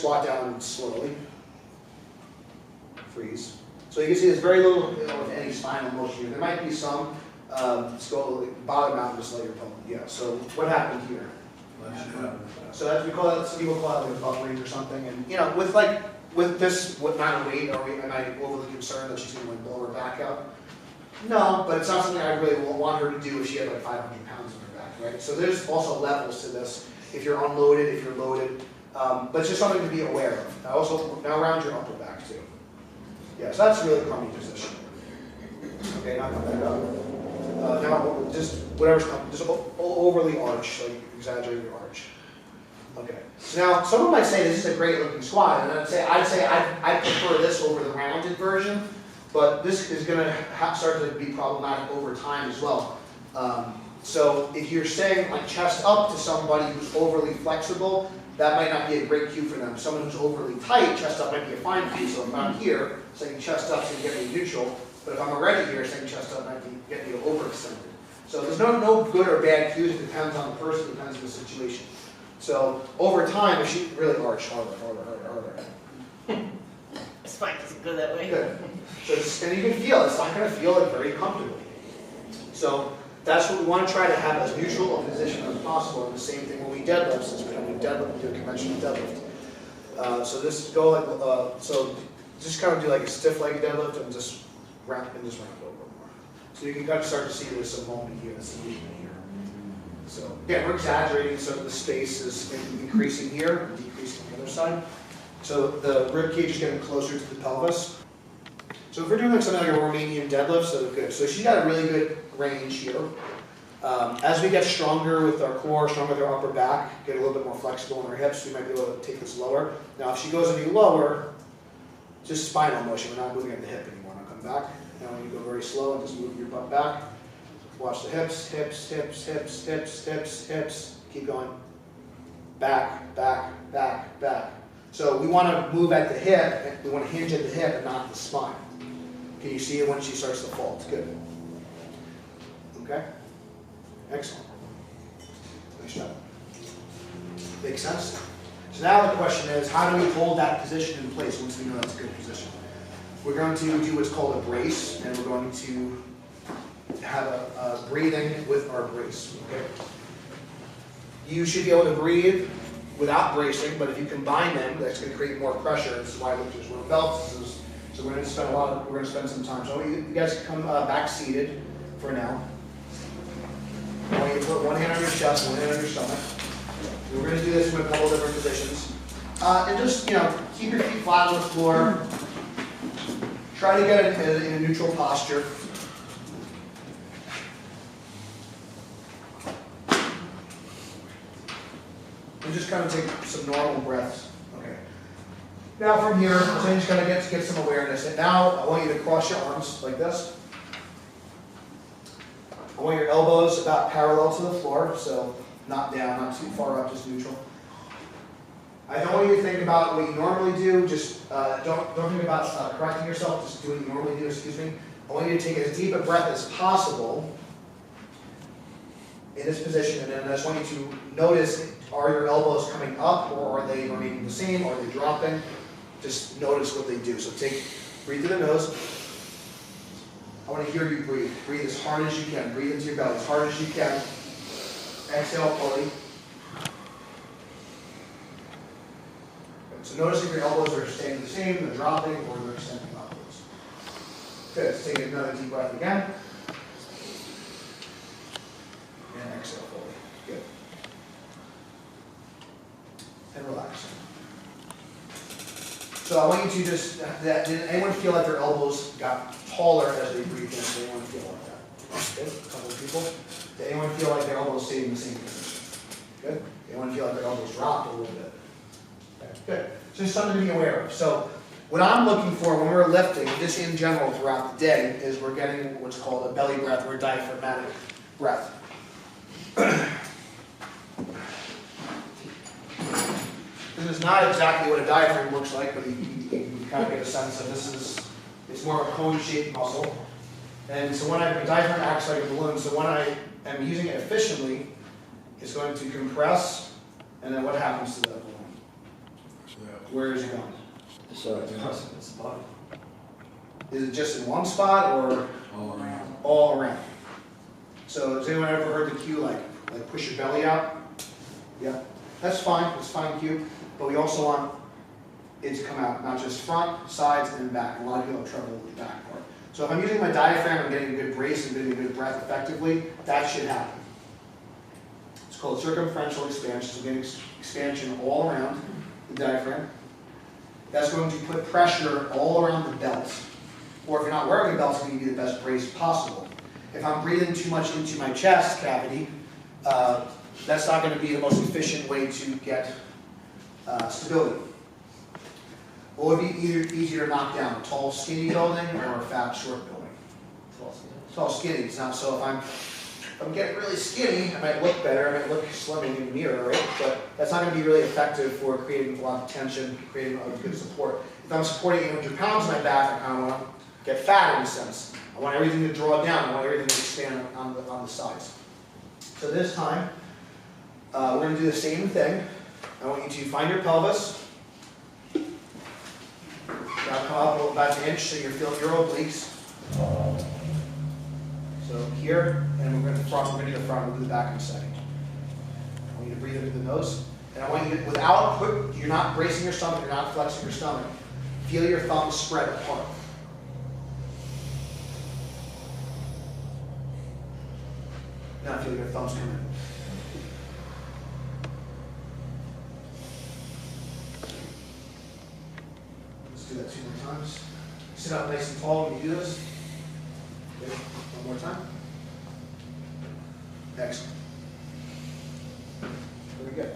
Squat down slowly. Freeze. So you can see there's very little, if any, spinal motion here. There might be some. Let's go bottom out and just let your pelvis. Yeah. So what happened here? So that's, we call that, some people call it like a buckling or something. And with this, what amount of weight am I overly concerned that she's going to like blow her back out? No, but it's not something I really want her to do if she had like 500 pounds on her back, right? So there's also levels to this. If you're unloaded, if you're loaded, but it's just something to be aware of. Now round your upper back too. Yeah, so that's really crummy position. Okay, now come back up. Now just whatever's coming, just overly arch, like exaggerate your arch. Okay. So now someone might say this is a great looking squat, and I'd say I prefer this over the rounded version, but this is going to start to be problematic over time as well. So if you're saying like chest up to somebody who's overly flexible, that might not be a great cue for them. Someone who's overly tight, chest up might be a fine cue. So if I'm here saying chest up to get me neutral, but if I'm already here saying chest up might be get me overextended. So there's no good or bad cues. It depends on the person, depends on the situation. So over time, if she really arch harder. Spine doesn't go that way. Good. So and you can feel it's not going to feel it very comfortably. So that's what we want to try to have as neutral a position as possible. And the same thing when we deadlift, since we don't do deadlift, we do a conventional deadlift. So this go like so just kind of do like a stiff leg deadlift and just ramp over more. So you can kind of start to see there's some moment here, there's some movement here. So again, we're exaggerating, so the space is increasing here and decreasing on the other side. So the rib cage is getting closer to the pelvis. So if we're doing like something like a Romanian deadlift, so good. So she's got a really good range here. As we get stronger with our core, stronger with our upper back, get a little bit more flexible in our hips, we might be able to take this lower. Now if she goes any lower, just spinal motion, we're not moving at the hip anymore. Now come back. Now when you go very slow and just move your butt back. Watch the hips, hips, hips, hips, hips, hips, hips. Keep going. Back, back, back, back. So we want to move at the hip, we want to hinge at the hip and not the spine. Can you see it when she starts to fold? Good. Okay? Excellent. Nice job. Makes sense? So now the question is, how do we hold that position in place once we know that's a good position? We're going to do what's called a brace, and we're going to have a breathing with our brace. Okay? You should be able to breathe without bracing, but if you combine them, that's going to create more pressure. This is why lifters wear belts. So we're going to spend some time. So you guys can come back seated for now. I want you to put one hand on your chest, one hand on your stomach. We're going to do this in a couple different positions. And just, keep your feet flat on the floor. Try to get it in a neutral posture. And just kind of take some normal breaths. Okay. Now from here, so you just kind of get some awareness. And now I want you to cross your arms like this. I want your elbows about parallel to the floor, so not down, not too far up, just neutral. I don't want you to think about what you normally do. Just don't think about correcting yourself. Just do what you normally do. Excuse me. I want you to take as deep a breath as possible in this position, and then I just want you to notice: are your elbows coming up, or are they remaining the same? Or are they dropping? Just notice what they do. So breathe through the nose. I want to hear you breathe. Breathe as hard as you can. Breathe into your belly as hard as you can. Exhale fully. So notice if your elbows are staying the same, they're dropping, or they're extending upwards. Good. So take another deep breath again. And exhale fully. Good. And relax. So I want you to just, did anyone feel like their elbows got taller as they breathed in? Did anyone feel like that? Good. A couple of people. Did anyone feel like their elbows stayed in the same position? Good. Did anyone feel like their elbows dropped a little bit? Okay. Good. So just something to be aware of. So what I'm looking for when we're lifting, just in general throughout the day, is we're getting what's called a belly breath or a diaphragmatic breath. This is not exactly what a diaphragm looks like, but you can kind of get a sense of it's more of a cone-shaped muscle. And so when a diaphragm acts like a balloon, so when I am using it efficiently, it's going to compress, and then what happens to that balloon? Where is it going? So, Is it just in one spot or all around? So has anyone ever heard the cue like push your belly out? Yeah, that's fine, it's fine cue, but we also want it to come out, not just front, sides, and back. A lot of people have trouble with the back part. So if I'm using my diaphragm, I'm getting a good brace and getting a good breath effectively, that should happen. It's called circumferential expansion, so getting expansion all around the diaphragm. That's going to put pressure all around the belt. Or if you're not wearing a belt, it's going to give you the best brace possible. If I'm breathing too much into my chest cavity, that's not going to be the most efficient way to get stability. What would be easier to knock down, a tall, skinny building or a fat, short building? Tall, skinny. It's not so. If I'm getting really skinny, I might look better. I might look slim in the mirror, right? But that's not going to be really effective for creating a lot of tension, creating a good support. If I'm supporting 800 pounds in my back, I kind of want to get fat in a sense. I want everything to draw down. I want everything to expand on the sides. So this time, we're going to do the same thing. I want you to find your pelvis. Now come up about an inch so you're feeling your obliques. So here, and we're going to do the front, we'll do the back in a second. I want you to breathe into the nose. And I want you to, you're not bracing your stomach, you're not flexing your stomach. Feel your thumbs spread apart. Now feel your thumbs come in. Let's do that 2 more times. Sit up nice and tall when you do this. Okay, one more time. Excellent. Very good.